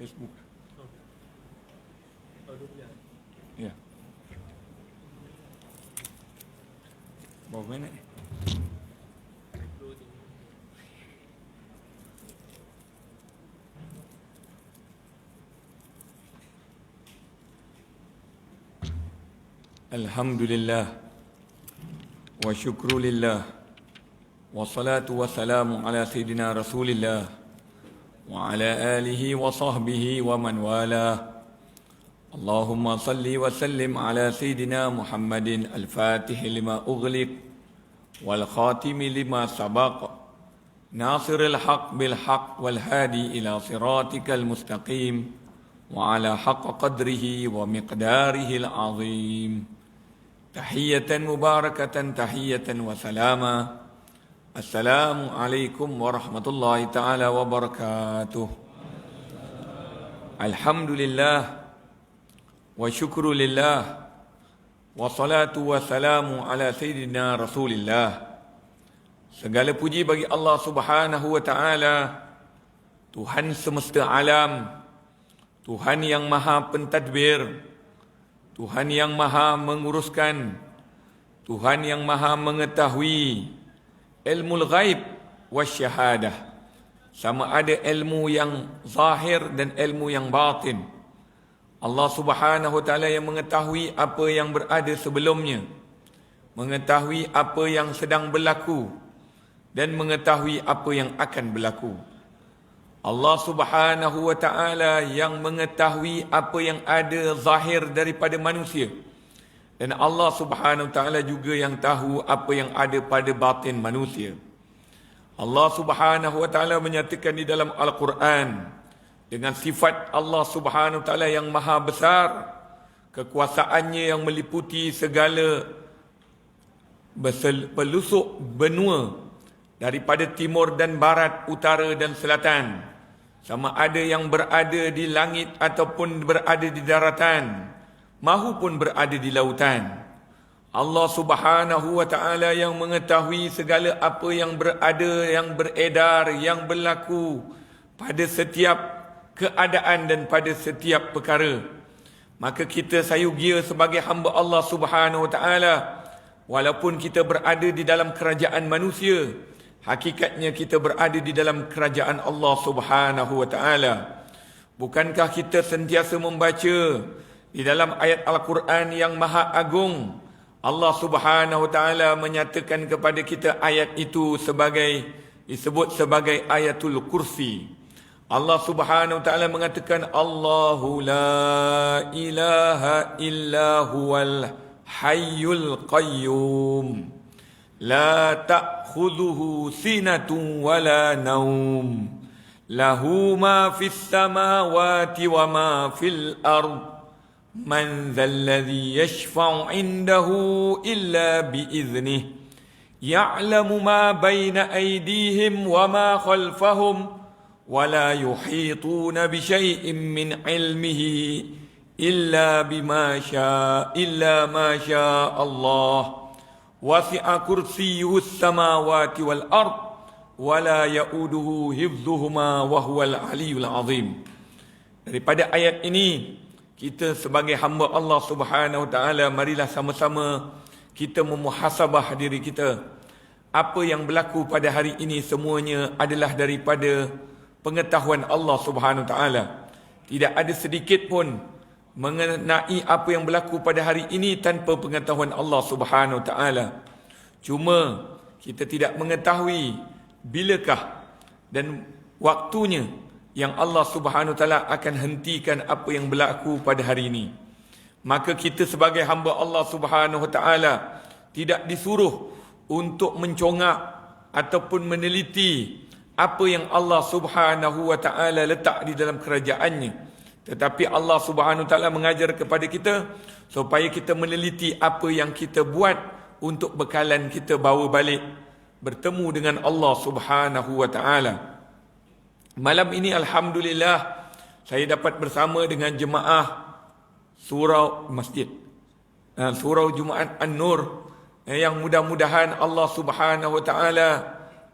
Facebook. Ya. Bawa mana? Alhamdulillah wa syukru lillah wa salatu wa salamu ala sayyidina Rasulillah wa ala alihi wa sahbihi wa man wala. Allahumma salli wa sallim ala sayyidina Muhammadin al-Fatih lima ughliq wal khatimi lima sabaq nasiril haq bil haq wal hadi ila siratikal mustaqim wa ala haqq qadrihi wa miqdarihi al-azim. Tahiyatan mubarakatan tahiyatan wa salama. Assalamualaikum warahmatullahi ta'ala wabarakatuh. Alhamdulillah wa syukru lillah wa salatu wa salamu ala sayyidina Rasulillah. Segala puji bagi Allah Subhanahu wa ta'ala, Tuhan semesta alam, Tuhan yang maha pentadbir, Tuhan yang maha menguruskan, Tuhan yang maha mengetahui ilmu ghaib wasyahadah, sama ada ilmu yang zahir dan ilmu yang batin. Allah Subhanahu wa ta'ala yang mengetahui apa yang berada sebelumnya, mengetahui apa yang sedang berlaku dan mengetahui apa yang akan berlaku. Allah Subhanahu wa ta'ala yang mengetahui apa yang ada zahir daripada manusia, dan Allah Subhanahu wa ta'ala juga yang tahu apa yang ada pada batin manusia. Allah Subhanahu wa ta'ala menyatakan di dalam Al-Quran dengan sifat Allah Subhanahu wa ta'ala yang maha besar, kekuasaannya yang meliputi segala pelusuk benua daripada timur dan barat, utara dan selatan, sama ada yang berada di langit ataupun berada di daratan, mahupun berada di lautan. Allah Subhanahu wa ta'ala yang mengetahui segala apa yang berada, yang beredar, yang berlaku pada setiap keadaan dan pada setiap perkara. Maka kita sayugia sebagai hamba Allah Subhanahu wa ta'ala, walaupun kita berada di dalam kerajaan manusia, hakikatnya kita berada di dalam kerajaan Allah Subhanahu wa ta'ala. Bukankah kita sentiasa membaca di dalam ayat Al-Quran yang maha agung, Allah Subhanahu wa ta'ala menyatakan kepada kita ayat itu disebut sebagai ayatul kursi. Allah Subhanahu wa ta'ala mengatakan, Allahu la ilaha illa huwal hayyul qayyum la ta'khudhuhu sinatun wala naum lahu ma fis samawati wa ma fil ard man dhal ladzi yashfa'u 'indahu illa bi idhnihi ya'lamu ma baina aydihim wa ma khalfahum wa la yuhituna bi syai'in min 'ilmihi illa ma syaa Allah. Wasi'a kursiyyuhus samawati wal ard wa la ya'uduhu hifdhuhuma wa huwal aliyyul azim. Daripada ayat ini, kita sebagai hamba Allah Subhanahu wa ta'ala, marilah sama-sama kita memuhasabah diri kita. Apa yang berlaku pada hari ini semuanya adalah daripada pengetahuan Allah Subhanahu wa ta'ala. Tidak ada sedikit pun mengenai apa yang berlaku pada hari ini tanpa pengetahuan Allah Subhanahu wa ta'ala. Cuma kita tidak mengetahui bilakah dan waktunya yang Allah Subhanahu wa ta'ala akan hentikan apa yang berlaku pada hari ini. Maka kita sebagai hamba Allah Subhanahu wa ta'ala tidak disuruh untuk mencongak ataupun meneliti apa yang Allah Subhanahu wa ta'ala letak di dalam kerajaannya. Tetapi Allah Subhanahu wa ta'ala mengajar kepada kita supaya kita meneliti apa yang kita buat untuk bekalan kita bawa balik bertemu dengan Allah Subhanahu wa ta'ala. Malam ini alhamdulillah saya dapat bersama dengan jemaah surau masjid, surau Jumaat An-Nur, yang mudah-mudahan Allah Subhanahu wa ta'ala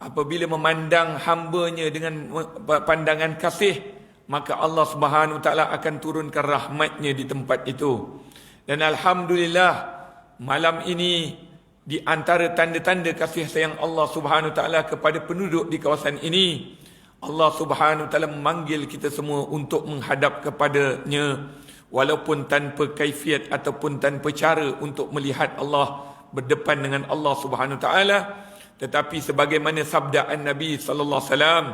apabila memandang hamba-Nya dengan pandangan kasih, maka Allah Subhanahu Wa Taala akan turunkan rahmatnya di tempat itu. Dan alhamdulillah, malam ini di antara tanda-tanda kasih sayang Allah Subhanahu Wa Taala kepada penduduk di kawasan ini, Allah Subhanahu Wa Taala memanggil kita semua untuk menghadap kepadanya, walaupun tanpa kaifiat ataupun tanpa cara untuk melihat Allah, berdepan dengan Allah Subhanahu Wa Taala. Tetapi sebagaimana sabda Nabi sallallahu alaihi wasallam,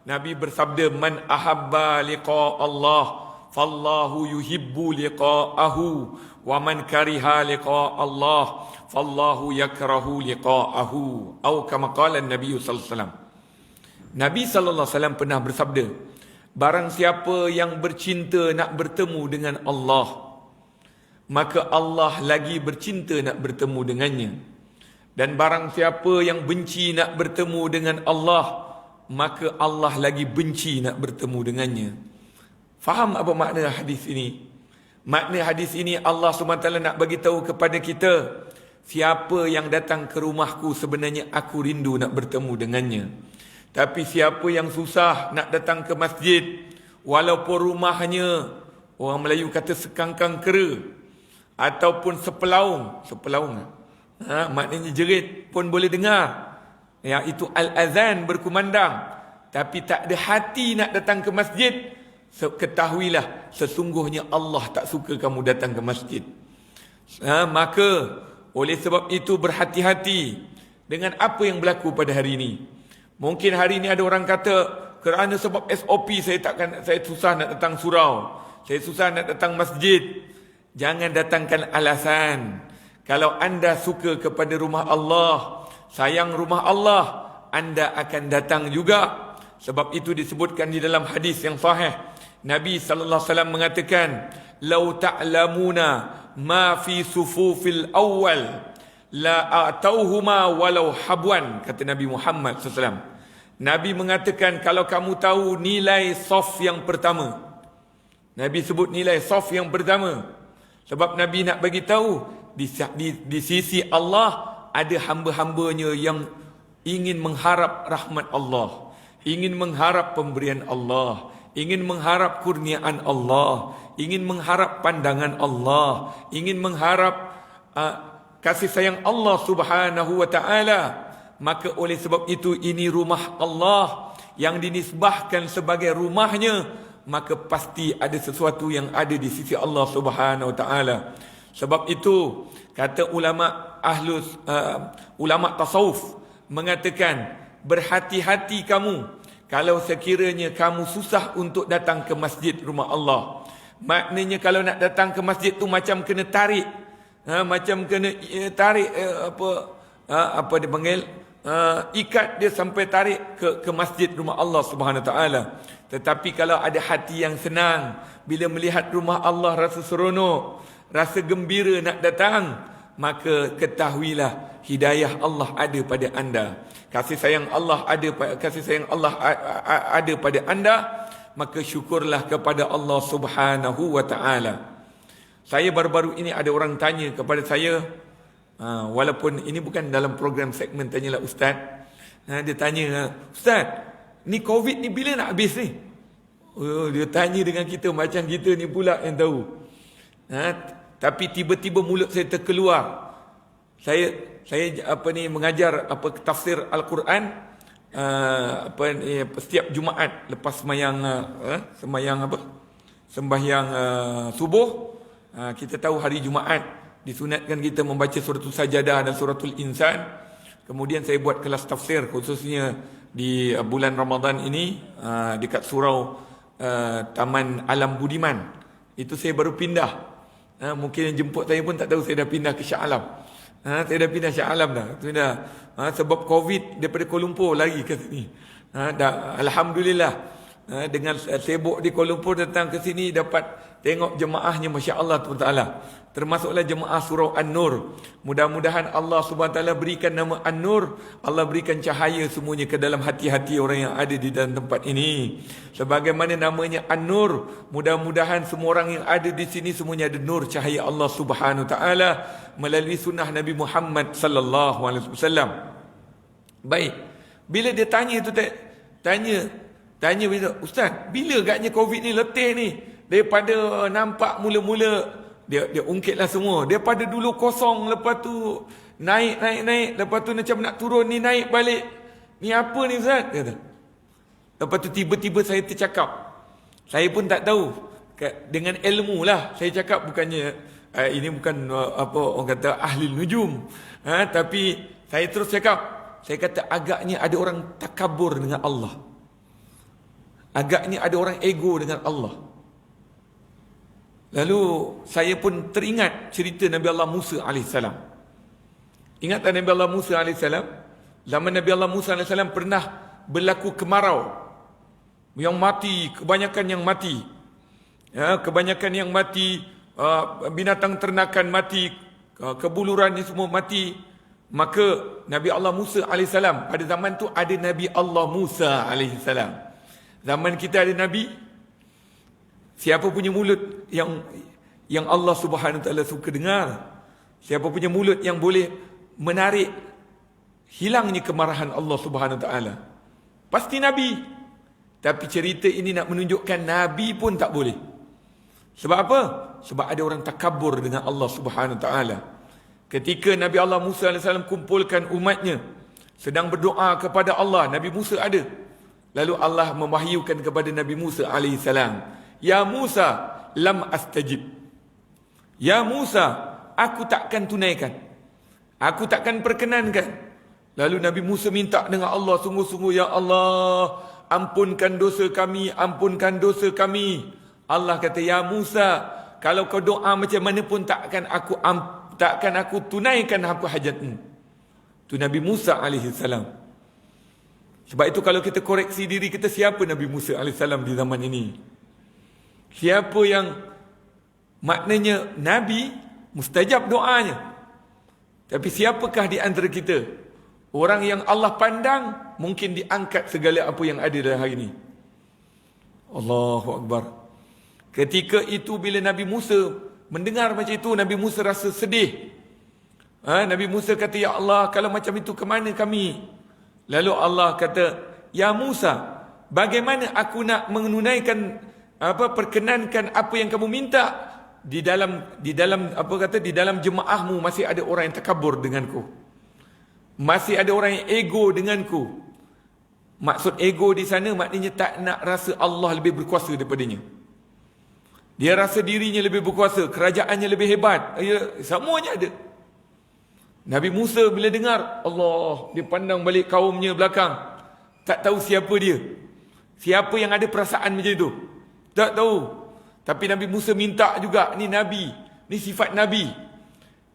Nabi bersabda, man ahabba liqa Allah fallahu yuhibbu liqa'ahu wa man kariha liqa Allah fallahu yakrahu liqa'ahu, atau kama qala Nabi sallallahu alaihi wasallam. Nabi sallallahu alaihi wasallam pernah bersabda, barang siapa yang bercinta nak bertemu dengan Allah, maka Allah lagi bercinta nak bertemu dengannya. Dan barang siapa yang benci nak bertemu dengan Allah, maka Allah lagi benci nak bertemu dengannya. Faham apa makna hadis ini? Makna hadis ini, Allah SWT nak bagi tahu kepada kita, siapa yang datang ke rumahku sebenarnya aku rindu nak bertemu dengannya. Tapi siapa yang susah nak datang ke masjid, walaupun rumahnya, orang Melayu kata sekangkang kera, ataupun sepelaung, maknanya jerit pun boleh dengar, ya, itu al-azan berkumandang, tapi tak ada hati nak datang ke masjid, ketahuilah sesungguhnya Allah tak suka kamu datang ke masjid. Maka oleh sebab itu berhati-hati dengan apa yang berlaku pada hari ini. Mungkin hari ini ada orang kata, kerana sebab SOP saya susah nak datang surau, saya susah nak datang masjid. Jangan datangkan alasan. Kalau anda suka kepada rumah Allah, sayang rumah Allah, anda akan datang juga. Sebab itu disebutkan di dalam hadis yang sahih, Nabi sallallahu alaihi wasallam mengatakan, "Lau ta'lamuna ma fi sufufil awwal la atauhuma walau habwan," kata Nabi Muhammad sallallahu alaihi wasallam. Nabi mengatakan, kalau kamu tahu nilai saf yang pertama. Nabi sebut nilai saf yang pertama. Sebab Nabi nak bagi tahu, di sisi Allah ada hamba-hambanya yang ingin mengharap rahmat Allah, ingin mengharap pemberian Allah, ingin mengharap kurniaan Allah, ingin mengharap pandangan Allah, ingin mengharap kasih sayang Allah Subhanahu Wa Taala. Maka oleh sebab itu, ini rumah Allah yang dinisbahkan sebagai rumahnya, maka pasti ada sesuatu yang ada di sisi Allah Subhanahu Wa Taala. Sebab itu kata ulama tasawuf mengatakan, berhati-hati kamu kalau sekiranya kamu susah untuk datang ke masjid rumah Allah. Maknanya kalau nak datang ke masjid tu macam kena tarik, macam kena tarik apa dipanggil, ikat dia sampai tarik ke masjid rumah Allah Subhanahu Wa Taala. Tetapi kalau ada hati yang senang, bila melihat rumah Allah rasa seronok, rasa gembira nak datang, maka ketahuilah hidayah Allah ada pada anda. Kasih sayang Allah ada pada anda, maka syukurlah kepada Allah Subhanahu Wa Taala. Saya baru-baru ini ada orang tanya kepada saya, walaupun ini bukan dalam program segmen Tanyalah Ustaz, dia tanya, "Ustaz, ni COVID ni bila nak habis ni?" Dia tanya dengan kita macam kita ni pula yang tahu. Tapi tiba-tiba mulut saya terkeluar. Saya mengajar tafsir Al-Quran setiap Jumaat lepas sembahyang subuh. Kita tahu hari Jumaat disunatkan kita membaca suratul Sajadah dan suratul Insan. Kemudian saya buat kelas tafsir khususnya di bulan Ramadan ini dekat surau Taman Alam Budiman. Itu saya baru pindah. Mungkin yang jemput saya pun tak tahu saya dah pindah ke Shah Alam. Saya dah pindah Shah Alam dah. Sebab COVID daripada Kuala Lumpur lagi ke sini. Alhamdulillah, dengan sibuk di Kuala Lumpur datang ke sini dapat tengok jemaahnya, Masya Allah Ta'ala. Termasuklah jemaah surau An-Nur. Mudah-mudahan Allah Subhanahu Taala berikan nama An-Nur, Allah berikan cahaya semuanya ke dalam hati-hati orang yang ada di dalam tempat ini. Sebagaimana namanya An-Nur, mudah-mudahan semua orang yang ada di sini semuanya ada nur cahaya Allah Subhanahu Taala melalui sunnah Nabi Muhammad sallallahu alaihi wasallam. Baik, bila dia tanya itu, tanya Tanya Ustaz, bila agaknya COVID ni letih ni? Daripada nampak mula-mula, dia ungkitlah semua. Daripada dulu kosong, lepas tu naik. Lepas tu macam nak turun ni, naik balik. Ni apa ni Ustaz? Kata. Lepas tu tiba-tiba saya tercakap. Saya pun tak tahu. Dengan ilmu lah saya cakap, bukannya ini bukan apa orang kata ahli nujum. Tapi saya terus cakap. Saya kata agaknya ada orang takabur dengan Allah. Agaknya ada orang ego dengan Allah. Lalu saya pun teringat cerita Nabi Allah Musa AS. Ingat tak Nabi Allah Musa AS? Zaman Nabi Allah Musa AS pernah berlaku kemarau. Yang mati, kebanyakan yang mati. Kebanyakan yang mati, binatang ternakan mati, kebuluran ni semua mati. Maka Nabi Allah Musa AS, pada zaman tu ada Nabi Allah Musa AS. Zaman kita ada Nabi. Siapa punya mulut yang Allah Subhanahu Wa Taala suka dengar? Siapa punya mulut yang boleh menarik hilangnya kemarahan Allah Subhanahu Wa Taala? Pasti Nabi. Tapi cerita ini nak menunjukkan Nabi pun tak boleh. Sebab apa? Sebab ada orang takabur dengan Allah Subhanahu Wa Taala. Ketika Nabi Allah Musa AS kumpulkan umatnya, sedang berdoa kepada Allah, Nabi Musa ada. Lalu Allah mewahyukan kepada Nabi Musa AS, Ya Musa, lam astajib. Ya Musa, aku takkan tunaikan. Aku takkan perkenankan. Lalu Nabi Musa minta dengan Allah, sungguh-sungguh, Ya Allah, ampunkan dosa kami, ampunkan dosa kami. Allah kata, Ya Musa, kalau kau doa macam mana pun takkan aku tunaikan apa hajatmu. Itu Nabi Musa AS. Sebab itu kalau kita koreksi diri kita, siapa Nabi Musa AS di zaman ini? Siapa yang maknanya Nabi, mustajab doanya. Tapi siapakah di antara kita orang yang Allah pandang mungkin diangkat segala apa yang ada dalam hari ini? Allahu Akbar. Ketika itu bila Nabi Musa mendengar macam itu, Nabi Musa rasa sedih. Nabi Musa kata, Ya Allah, kalau macam itu ke mana kami? Lalu Allah kata, Ya Musa, bagaimana aku nak menunaikan perkenankan apa yang kamu minta? Di dalam jemaahmu masih ada orang yang takabur denganku. Masih ada orang yang ego denganku. Maksud ego di sana maknanya tak nak rasa Allah lebih berkuasa daripadanya. Dia rasa dirinya lebih berkuasa, kerajaannya lebih hebat. Semuanya ada. Nabi Musa bila dengar, Allah, dia pandang balik kaumnya belakang. Tak tahu siapa dia. Siapa yang ada perasaan macam itu. Tak tahu. Tapi Nabi Musa minta juga, ni Nabi. Ni sifat Nabi.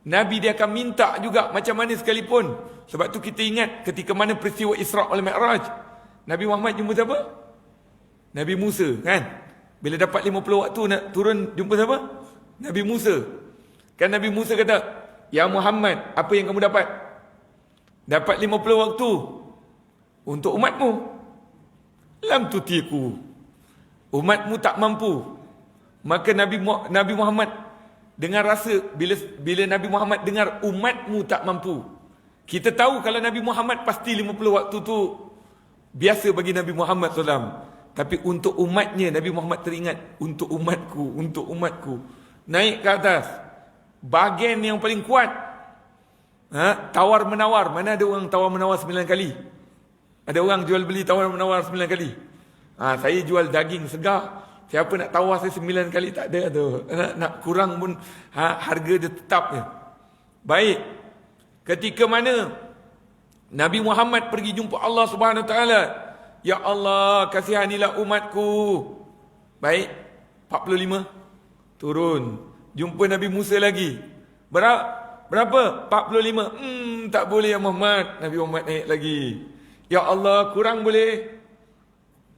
Nabi dia akan minta juga macam mana sekalipun. Sebab tu kita ingat ketika mana peristiwa Isra' wal Mi'raj. Nabi Muhammad jumpa siapa? Nabi Musa, kan? Bila dapat 50 waktu nak turun jumpa siapa? Nabi Musa. Kan Nabi Musa kata, Ya Muhammad, apa yang kamu dapat? Dapat 50 waktu untuk umatmu. Lam tutiku. Umatmu tak mampu. Maka Nabi Muhammad dengar rasa bila Nabi Muhammad dengar umatmu tak mampu. Kita tahu kalau Nabi Muhammad pasti 50 waktu tu biasa bagi Nabi Muhammad SAW. Tapi untuk umatnya Nabi Muhammad teringat, untuk umatku. Naik ke atas. Bahagian yang paling kuat. Tawar menawar. Mana ada orang tawar menawar 9 kali? Ada orang jual beli tawar menawar 9 kali? Saya jual daging segar. Siapa nak tawar saya 9 kali? Tak ada tu. Nak kurang pun harga dia tetap je. Baik. Ketika mana Nabi Muhammad pergi jumpa Allah Subhanahu Wa Taala, Ya Allah, kasihanilah umatku. Baik. 45. Turun. Jumpa Nabi Musa lagi. Berapa? 45. Tak boleh ya Muhammad. Nabi Muhammad naik lagi. Ya Allah, kurang boleh?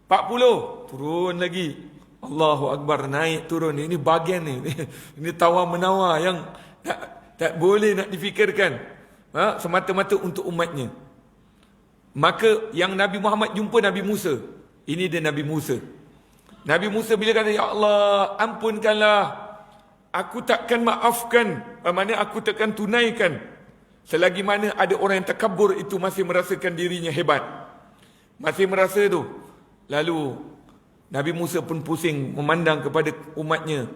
40. Turun lagi. Allahu Akbar, naik turun. Ini bahagian ni. Ini tawar menawar yang tak boleh nak difikirkan. Semata-mata untuk umatnya. Maka yang Nabi Muhammad jumpa Nabi Musa. Ini dia Nabi Musa. Nabi Musa bila kata, Ya Allah, ampunkanlah. Aku takkan maafkan. Maksudnya aku takkan tunaikan. Selagi mana ada orang yang takabur itu masih merasakan dirinya hebat. Masih merasa tu. Lalu Nabi Musa pun pusing memandang kepada umatnya.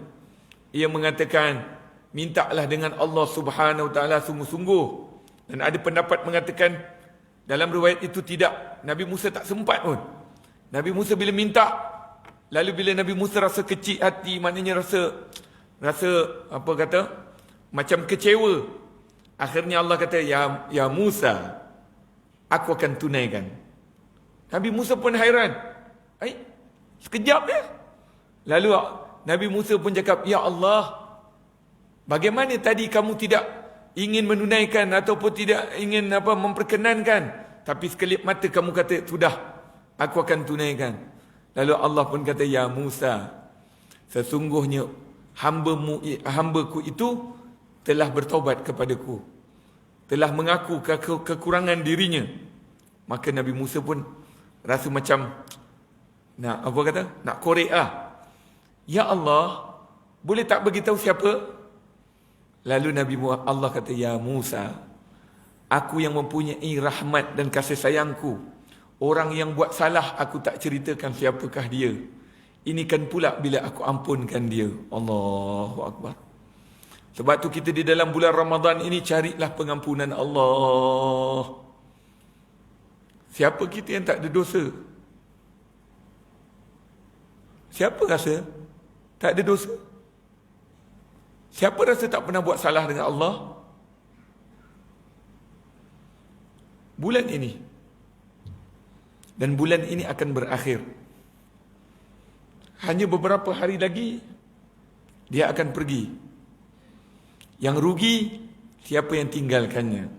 Ia mengatakan, mintalah dengan Allah Subhanahu Wa Taala sungguh-sungguh. Dan ada pendapat mengatakan dalam riwayat itu tidak. Nabi Musa tak sempat pun. Nabi Musa bila minta, lalu bila Nabi Musa rasa kecil hati, maknanya rasa apa kata? Macam kecewa. Akhirnya Allah kata, ya Musa, aku akan tunaikan. Nabi Musa pun hairan. Sekejap ya. Lalu Nabi Musa pun cakap, ya Allah, bagaimana tadi kamu tidak ingin menunaikan ataupun tidak ingin memperkenankan, tapi sekelip mata kamu kata, sudah, aku akan tunaikan. Lalu Allah pun kata, ya Musa, sesungguhnya hambaku itu telah bertaubat kepadaku, telah mengaku kekurangan dirinya. Maka Nabi Musa pun rasa macam nak korek lah. Ya Allah, boleh tak beritahu siapa? Lalu Allah kata, ya Musa, aku yang mempunyai rahmat dan kasih sayangku. Orang yang buat salah aku tak ceritakan siapakah dia. Ini kan pula bila aku ampunkan dia. Allahu Akbar. Sebab tu kita di dalam bulan Ramadan ini carilah pengampunan Allah. Siapa kita yang tak ada dosa? Siapa rasa tak ada dosa? Siapa rasa tak pernah buat salah dengan Allah? Bulan ini. Dan bulan ini akan berakhir. Hanya beberapa hari lagi dia akan pergi. Yang rugi siapa yang tinggalkannya.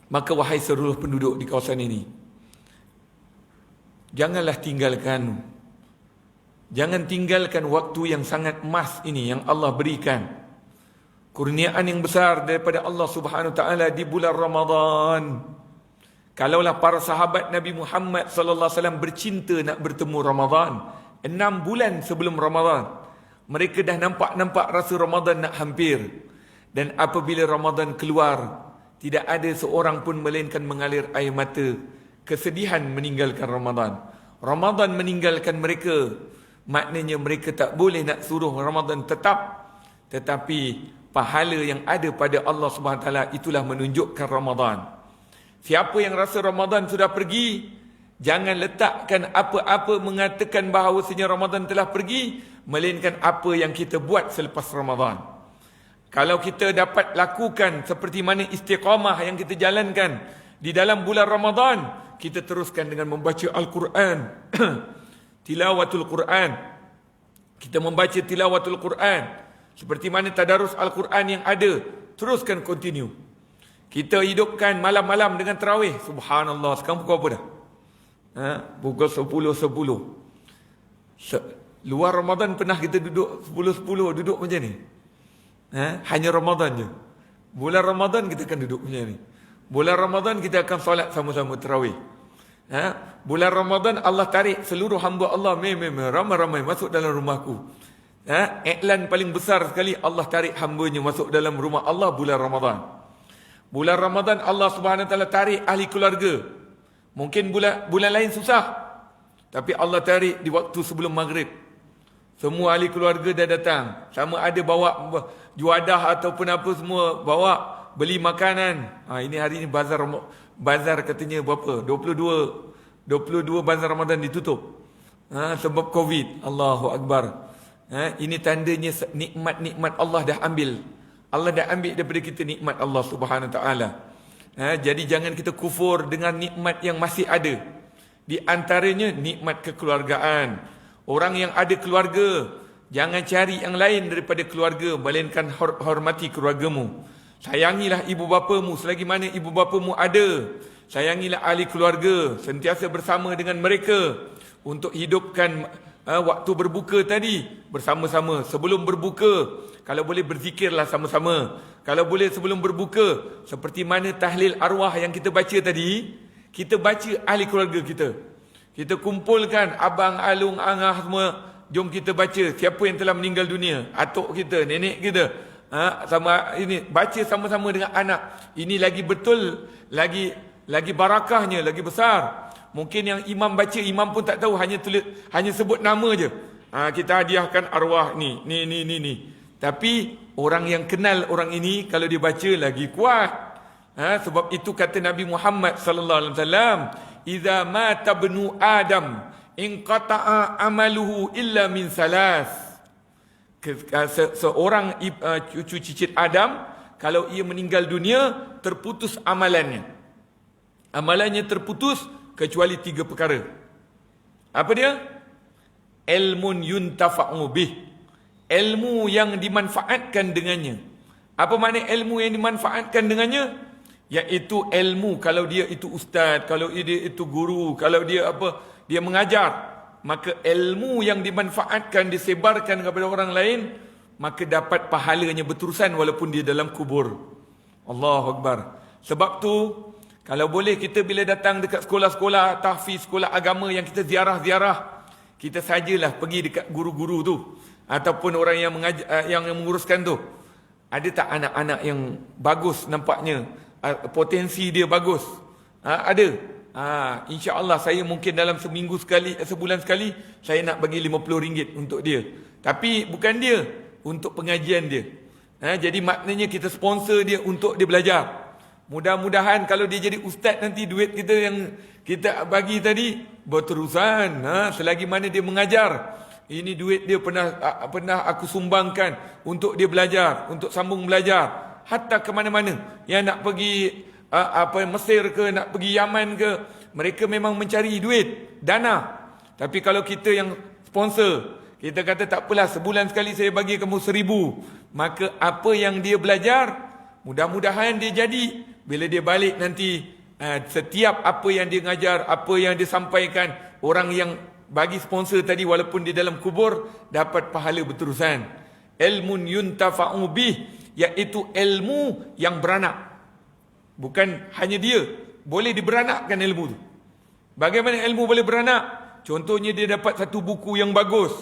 Maka wahai seluruh penduduk di kawasan ini, jangan tinggalkan waktu yang sangat emas ini yang Allah berikan. Kurniaan yang besar daripada Allah Subhanahu Wa Taala di bulan Ramadan. Kalaulah para sahabat Nabi Muhammad sallallahu alaihi wasallam bercinta nak bertemu Ramadan 6 bulan sebelum Ramadan, mereka dah nampak rasa Ramadan nak hampir. Dan apabila Ramadan keluar, tidak ada seorang pun melainkan mengalir air mata kesedihan meninggalkan Ramadan. Ramadan meninggalkan mereka, maknanya mereka tak boleh nak suruh Ramadan tetap, tetapi pahala yang ada pada Allah Subhanahu Wa Taala itulah menunjukkan Ramadan. Siapa yang rasa Ramadan sudah pergi, jangan letakkan apa-apa mengatakan bahawasanya Ramadan telah pergi, melainkan apa yang kita buat selepas Ramadan. Kalau kita dapat lakukan seperti mana istiqamah yang kita jalankan di dalam bulan Ramadan, kita teruskan dengan membaca Al-Quran. Tilawatul Quran. Kita membaca tilawatul Quran. Seperti mana tadarus Al-Quran yang ada, teruskan continue. Kita hidupkan malam-malam dengan tarawih. Subhanallah, sekarang pukul apa dah? Pukul 10.10. Luar Ramadan pernah kita duduk 10.10 duduk macam ni? Hanya Ramadan je. Bulan Ramadan kita akan duduk macam ni. Bulan Ramadan kita akan solat sama-sama tarawih. Bulan Ramadan Allah tarik seluruh hamba Allah ramai-ramai masuk dalam rumahku. Iklan paling besar sekali, Allah tarik hambanya masuk dalam rumah Allah bulan Ramadan. Bulan Ramadan Allah Subhanahu Wa Taala tarik ahli keluarga. Mungkin bulan lain susah, tapi Allah tarik di waktu sebelum maghrib. Semua ahli keluarga dah datang. Sama ada bawa juadah ataupun apa, semua bawa beli makanan. Ini hari ini bazar katanya berapa? 22 bazar Ramadan ditutup. Sebab Covid. Allahu Akbar. Ini tandanya nikmat-nikmat Allah dah ambil. Allah dah ambil daripada kita nikmat Allah Subhanahu Wa Taala. Jadi jangan kita kufur dengan nikmat yang masih ada. Di antaranya nikmat kekeluargaan. Orang yang ada keluarga, jangan cari yang lain daripada keluarga, melainkan hormati keluargamu. Sayangilah ibu bapamu selagi mana ibu bapamu ada. Sayangilah ahli keluarga, sentiasa bersama dengan mereka untuk hidupkan waktu berbuka tadi bersama-sama. Sebelum berbuka, kalau boleh berzikirlah sama-sama. Kalau boleh sebelum berbuka, seperti mana tahlil arwah yang kita baca tadi, kita baca ahli keluarga kita. Kita kumpulkan abang, alung, angah semua. Jom kita baca siapa yang telah meninggal dunia. Atuk kita, nenek kita. Sama ini baca sama-sama dengan anak. Ini lagi betul, lagi lagi barakahnya, lagi besar. Mungkin yang imam baca, imam pun tak tahu, hanya sebut nama je. Kita hadiahkan arwah ni. Tapi orang yang kenal orang ini, kalau dia baca lagi kuat. Sebab itu kata Nabi Muhammad sallallahu alaihi wasallam, "Idza mata ibnu Adam, inqata'a amaluhu illa min salas." Seorang cucu cicit Adam, kalau ia meninggal dunia, terputus amalannya. Amalannya terputus kecuali 3 perkara. Apa dia? Ilmun yuntafa'u bih. Ilmu yang dimanfaatkan dengannya. Apa makna ilmu yang dimanfaatkan dengannya? Iaitu ilmu, kalau dia itu ustaz, kalau dia itu guru, kalau dia dia mengajar, maka ilmu yang dimanfaatkan, disebarkan kepada orang lain, maka dapat pahalanya berterusan walaupun dia dalam kubur. Allahu Akbar. Sebab tu, kalau boleh kita bila datang dekat sekolah-sekolah tahfiz, sekolah agama yang kita ziarah-ziarah, kita sajalah pergi dekat guru-guru tu ataupun orang yang yang menguruskan tu. Ada tak anak-anak yang bagus nampaknya, potensi dia bagus? Ada. InsyaAllah saya mungkin dalam seminggu sekali, sebulan sekali, saya nak bagi RM50 untuk dia. Tapi bukan dia, untuk pengajian dia. Jadi maknanya kita sponsor dia untuk dia belajar. Mudah-mudahan kalau dia jadi ustaz nanti, duit kita yang kita bagi tadi berterusan. Selagi mana dia mengajar, ini duit dia pernah aku sumbangkan untuk dia belajar, untuk sambung belajar. Hatta ke mana-mana. Yang nak pergi Mesir ke, nak pergi Yaman ke, mereka memang mencari duit, dana. Tapi kalau kita yang sponsor, kita kata tak apalah, sebulan sekali saya bagi kamu 1,000. Maka apa yang dia belajar, mudah-mudahan dia jadi. Bila dia balik nanti, setiap apa yang dia ngajar, apa yang dia sampaikan, orang yang bagi sponsor tadi walaupun di dalam kubur, dapat pahala berterusan. Ilmun yuntafa'u bih, iaitu ilmu yang beranak. Bukan hanya dia, boleh diberanakkan ilmu tu. Bagaimana ilmu boleh beranak? Contohnya dia dapat satu buku yang bagus,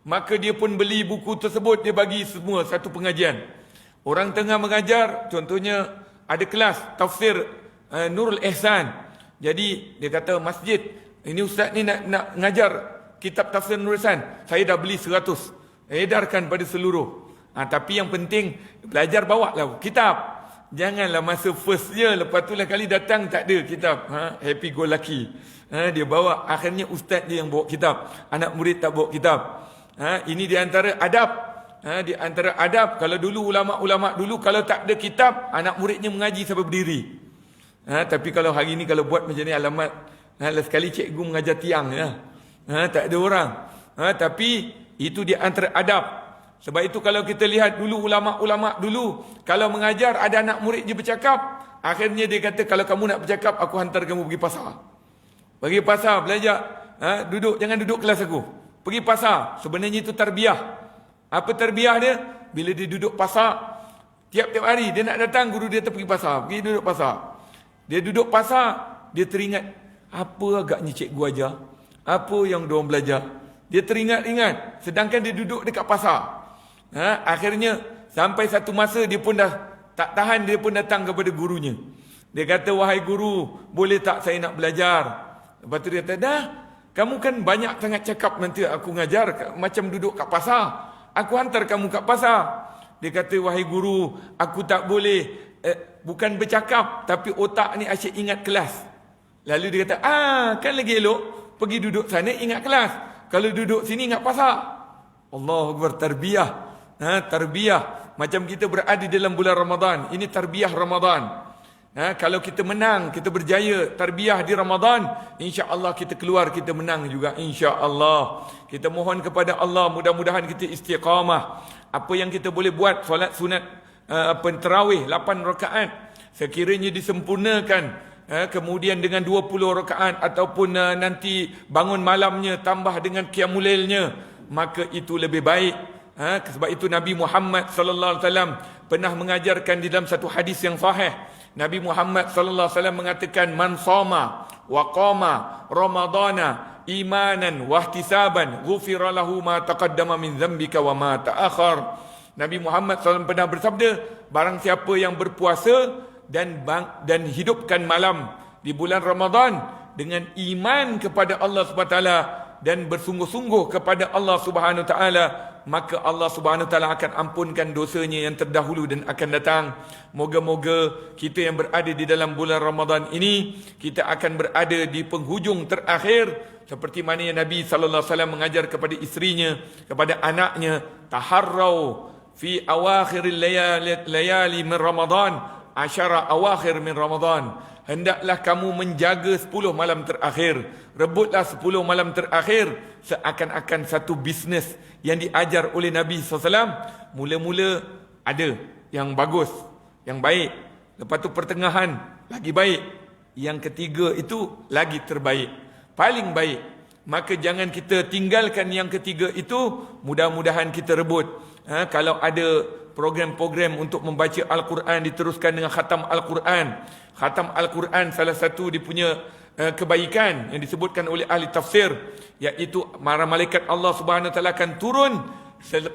maka dia pun beli buku tersebut, dia bagi semua satu pengajian. Orang tengah mengajar, contohnya ada kelas tafsir Nurul Ihsan. Jadi dia kata, masjid, ini ustaz ni nak ngajar kitab tafsir Nurul Ihsan, saya dah beli 100, edarkan pada seluruh. Tapi yang penting belajar, bawa lah kitab. Janganlah masa first year, lepas tu lah kali datang tak ada kitab. Happy go lucky. Dia bawa, akhirnya ustaz dia yang bawa kitab, anak murid tak bawa kitab. Ini di antara adab. Di antara adab, kalau dulu ulama-ulama dulu kalau tak ada kitab, anak muridnya mengaji sampai berdiri. Tapi kalau hari ni kalau buat macam ni, alamat, sekali cikgu mengajar tiang ya. Tak ada orang. Tapi itu di antara adab. Sebab itu kalau kita lihat dulu ulama-ulama dulu, kalau mengajar ada anak murid je bercakap, akhirnya dia kata, kalau kamu nak bercakap, aku hantar kamu pergi pasar. Pergi pasar belajar. Duduk, jangan duduk kelas aku. Pergi pasar. Sebenarnya itu tarbiyah. Apa tarbiyah dia? Bila dia duduk pasar, tiap-tiap hari dia nak datang, guru dia pergi pasar, pergi duduk pasar. Dia duduk pasar, dia teringat, apa agaknya cikgu ajar, apa yang diorang belajar. Dia teringat-ingat, sedangkan dia duduk dekat pasar. Akhirnya sampai satu masa dia pun dah tak tahan, dia pun datang kepada gurunya. Dia kata, wahai guru, boleh tak saya nak belajar? Lepas tu dia kata, dah, kamu kan banyak sangat cakap, nanti aku ngajar macam duduk kat pasar. Aku hantar kamu kat pasar. Dia kata, wahai guru, aku tak boleh, bukan bercakap, tapi otak ni asyik ingat kelas. Lalu dia kata, kan lagi elok, pergi duduk sana ingat kelas. Kalau duduk sini ingat pasar. Allahu Akbar, tarbiyah. Tarbiyah. Macam kita berada dalam bulan Ramadan. Ini tarbiyah Ramadan. Kalau kita menang, kita berjaya tarbiyah di Ramadan, insya-Allah kita keluar, kita menang juga, insya-Allah. Kita mohon kepada Allah, mudah-mudahan kita istiqamah. Apa yang kita boleh buat, solat sunat tarawih 8 rakaat, sekiranya disempurnakan, kemudian dengan 20 rakaat ataupun nanti bangun malamnya tambah dengan qiyamul lailnya, maka itu lebih baik. Sebab itu Nabi Muhammad sallallahu alaihi wasallam pernah mengajarkan di dalam satu hadis yang sahih. Nabi Muhammad sallallahu alaihi wasallam mengatakan, man shoma wa qama ramadana imanan wa ihtisaban ghufira lahu ma taqaddama min dhanbika wa ma ta'akhkhar. Nabi Muhammad SAW pernah bersabda, barang siapa yang berpuasa dan hidupkan malam di bulan Ramadan dengan iman kepada Allah SWT dan bersungguh-sungguh kepada Allah Subhanahu Wa Taala, maka Allah Subhanahu Wa Taala akan ampunkan dosanya yang terdahulu dan akan datang. Moga-moga kita yang berada di dalam bulan Ramadan ini, kita akan berada di penghujung terakhir seperti mana yang Nabi sallallahu alaihi wasallam mengajar kepada isterinya, kepada anaknya, taharrau fi awakhiril layali min Ramadan, asyara awakhir min Ramadan. Hendaklah kamu menjaga 10 malam terakhir. Rebutlah 10 malam terakhir seakan-akan satu bisnes yang diajar oleh Nabi SAW. Mula-mula ada yang bagus, yang baik. Lepas tu pertengahan lagi baik. Yang ketiga itu lagi terbaik, paling baik. Maka jangan kita tinggalkan yang ketiga itu. Mudah-mudahan kita rebut. Kalau ada program-program untuk membaca Al-Quran, diteruskan dengan khatam Al-Quran. Khatam Al-Quran salah satu dia punya kebaikan yang disebutkan oleh ahli tafsir, iaitu para malaikat Allah Subhanahu Wa Taala akan turun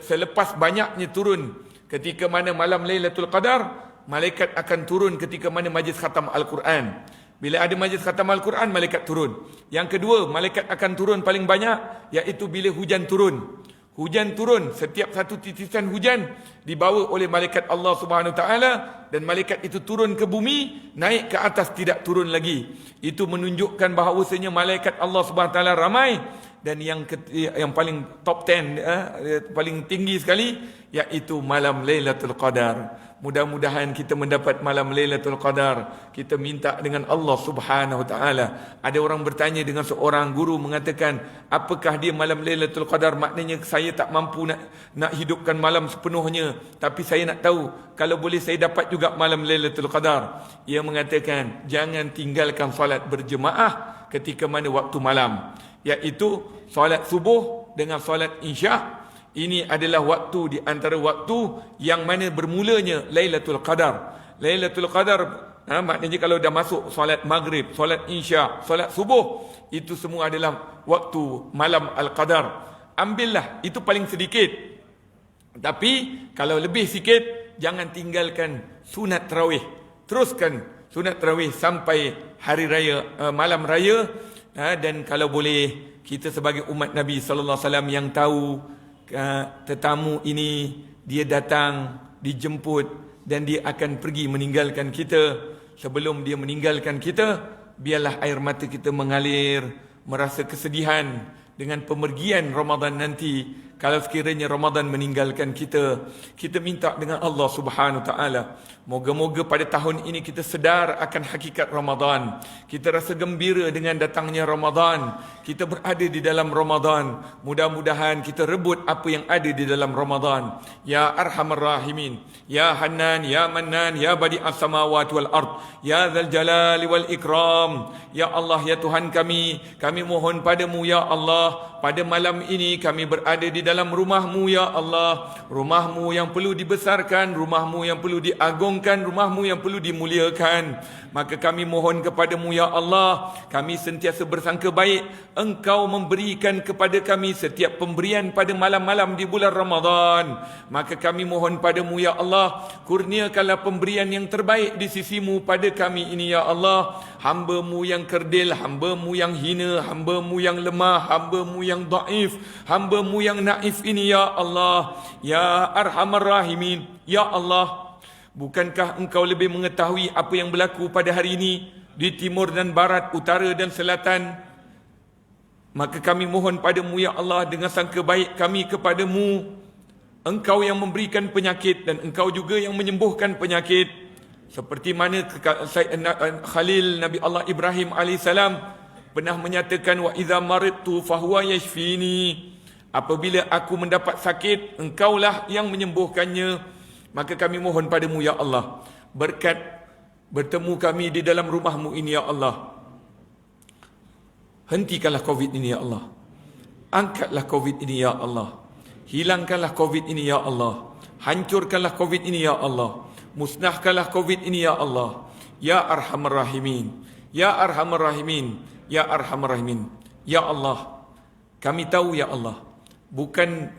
selepas banyaknya turun ketika mana malam Lailatul Qadar. Malaikat akan turun ketika mana majlis khatam Al-Quran. Bila ada majlis khatam Al-Quran, malaikat turun. Yang kedua, malaikat akan turun paling banyak, iaitu bila hujan turun. Hujan turun, setiap satu titisan hujan dibawa oleh malaikat Allah Subhanahu Wa Taala, dan malaikat itu turun ke bumi, naik ke atas, tidak turun lagi. Itu menunjukkan bahawasanya malaikat Allah Subhanahu Wa Taala ramai. Dan yang paling top 10, paling tinggi sekali, iaitu malam Lailatul Qadar. Mudah-mudahan kita mendapat malam Lailatul Qadar. Kita minta dengan Allah Subhanahu Wa Taala. Ada orang bertanya dengan seorang guru mengatakan, apakah dia malam Lailatul Qadar? Maknanya saya tak mampu nak hidupkan malam sepenuhnya, tapi saya nak tahu kalau boleh saya dapat juga malam Lailatul Qadar. Ia mengatakan, jangan tinggalkan solat berjemaah ketika mana waktu malam, iaitu solat subuh dengan solat isyak. Ini adalah waktu di antara waktu yang mana bermulanya Lailatul Qadar. Lailatul Qadar, maknanya kalau dah masuk solat maghrib, solat isyak, solat subuh, itu semua adalah waktu malam Al-Qadar. Ambillah, itu paling sedikit. Tapi kalau lebih sikit, jangan tinggalkan sunat tarawih. Teruskan sunat tarawih sampai hari raya, malam raya. Dan kalau boleh, kita sebagai umat Nabi sallallahu alaihi wasallam yang tahu tetamu ini dia datang, dijemput, dan dia akan pergi meninggalkan kita. Sebelum dia meninggalkan kita, biarlah air mata kita mengalir, merasa kesedihan dengan pemergian Ramadan nanti. Kalau sekiranya Ramadan meninggalkan kita, kita minta dengan Allah Subhanahu Taala, moga-moga pada tahun ini kita sedar akan hakikat Ramadan. Kita rasa gembira dengan datangnya Ramadan. Kita berada di dalam Ramadan. Mudah-mudahan kita rebut apa yang ada di dalam Ramadan. Ya Arhamar Rahimin, Ya Hannan, Ya Mannan, Ya Badi'as Samawati wal Ard, Ya Dzal Jalali wal Ikram. Ya Allah, ya Tuhan kami mohon padamu ya Allah, pada malam ini kami berada di dalam rumah-Mu ya Allah. Rumah-Mu yang perlu dibesarkan, rumah-Mu yang perlu diagungkan, rumah-Mu yang perlu dimuliakan. Maka kami mohon kepadamu ya Allah, kami sentiasa bersangka baik Engkau memberikan kepada kami setiap pemberian pada malam-malam di bulan Ramadan. Maka kami mohon padamu ya Allah, kurniakanlah pemberian yang terbaik di sisi-Mu pada kami ini ya Allah. Hamba-Mu yang kerdil, hamba-Mu yang hina, hamba-Mu yang lemah, hamba-Mu yang daif, hamba-Mu yang naif ini ya Allah. Ya Arhamar Rahimin, ya Allah, bukankah Engkau lebih mengetahui apa yang berlaku pada hari ini di timur dan barat, utara dan selatan? Maka kami mohon padamu ya Allah, dengan sangka baik kami kepadamu, Engkau yang memberikan penyakit dan Engkau juga yang menyembuhkan penyakit. Seperti mana Khalil Nabi Allah Ibrahim AS pernah menyatakan, wa idza maridtu fahuwa yashfini. Apabila aku mendapat sakit, Engkaulah yang menyembuhkannya. Maka kami mohon padamu ya Allah, berkat bertemu kami di dalam rumah-Mu ini ya Allah, hentikanlah COVID ini ya Allah. Angkatlah COVID ini ya Allah. Hilangkanlah COVID ini ya Allah. Hancurkanlah COVID ini ya Allah. Musnahkanlah COVID ini ya Allah. Ya Arhamar Rahimin, Ya Arhamar Rahimin, Ya Arhamar Rahimin. Ya Allah, kami tahu ya Allah, bukan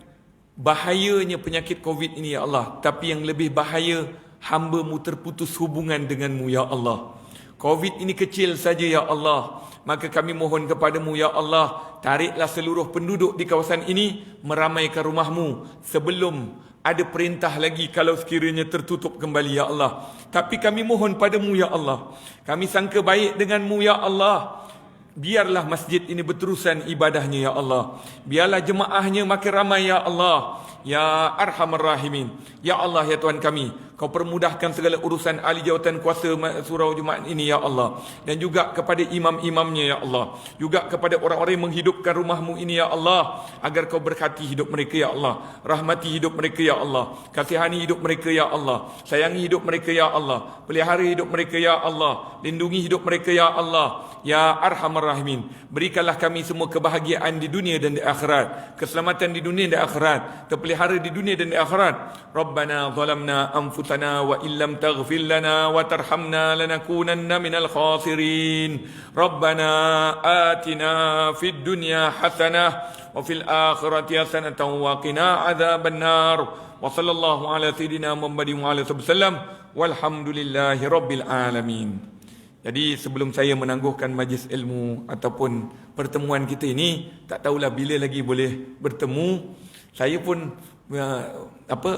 bahayanya penyakit COVID ini ya Allah, tapi yang lebih bahaya, hamba-Mu terputus hubungan dengan-Mu ya Allah. Covid ini kecil saja ya Allah. Maka kami mohon kepadamu ya Allah, tariklah seluruh penduduk di kawasan ini meramaikan rumahmu sebelum ada perintah lagi kalau sekiranya tertutup kembali ya Allah. Tapi kami mohon padamu ya Allah, kami sangka baik denganmu ya Allah. Biarlah masjid ini berterusan ibadahnya ya Allah. Biarlah jemaahnya makin ramai ya Allah. Ya Arhamar Rahimin. Ya Allah ya Tuhan kami, Kau permudahkan segala urusan ahli jawatan kuasa surau Jumaat ini ya Allah. Dan juga kepada imam-imamnya ya Allah. Juga kepada orang-orang yang menghidupkan rumahmu ini ya Allah. Agar Kau berkati hidup mereka ya Allah. Rahmati hidup mereka ya Allah. Kasihani hidup mereka ya Allah. Sayangi hidup mereka ya Allah. Pelihara hidup mereka ya Allah. Lindungi hidup mereka ya Allah. Ya Arhamar Rahimin. Berikanlah kami semua kebahagiaan di dunia dan di akhirat. Keselamatan di dunia dan di akhirat. Terpelihara di dunia dan di akhirat. Rabbana zalamna anfusana wa illam taghfir lana wa tarhamna lanakunanna minal khasirin. Rabbana atina fid dunya hasanah wa fil akhirati hasanatan wa qina adzaban nar. Wa sallallahu ala sayidina Muhammadin wa ala sallam. Walhamdulillahi rabbil alamin. Jadi sebelum saya menangguhkan majlis ilmu ataupun pertemuan kita ini, tak tahulah bila lagi boleh bertemu. Saya pun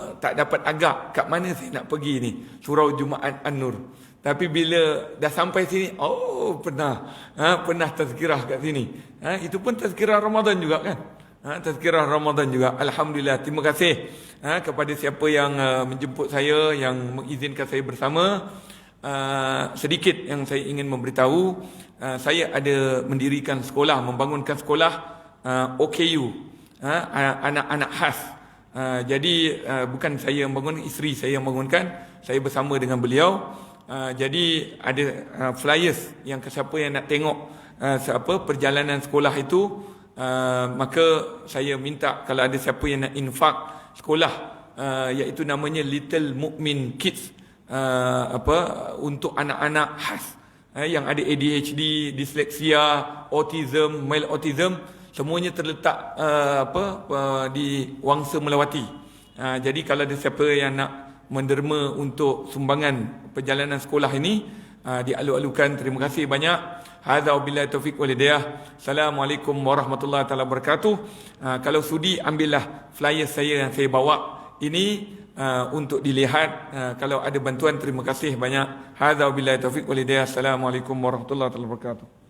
tak dapat agak kat mana saya nak pergi ni, Surau Jumaat An-Nur. Tapi bila dah sampai sini, pernah tazkirah kat sini. Itu pun tazkirah Ramadan juga kan? Tazkirah Ramadan juga. Alhamdulillah. Terima kasih kepada siapa yang menjemput saya, yang mengizinkan saya bersama. Sedikit yang saya ingin memberitahu, saya ada mendirikan sekolah, membangunkan sekolah OKU, anak-anak khas. Jadi bukan saya yang bangun, isteri saya yang bangunkan, saya bersama dengan beliau. Jadi ada flyers yang siapa yang nak tengok perjalanan sekolah itu, maka saya minta kalau ada siapa yang nak infak sekolah, iaitu namanya Little Mukmin Kids, untuk anak-anak khas yang ada ADHD, disleksia, autism, mild autism, semuanya terletak di Wangsa Melawati. Jadi kalau ada siapa yang nak menderma untuk sumbangan perjalanan sekolah ini, dialu-alukan. Terima kasih banyak. Hadza wabillahi taufiq wal hidayah. Assalamualaikum warahmatullahi taala wabarakatuh. Kalau sudi, ambillah flyer saya yang saya bawa ini untuk dilihat. Kalau ada bantuan, terima kasih banyak. Hadza wabillahi taufiq wal hidayah. Assalamualaikum warahmatullahi taala wabarakatuh.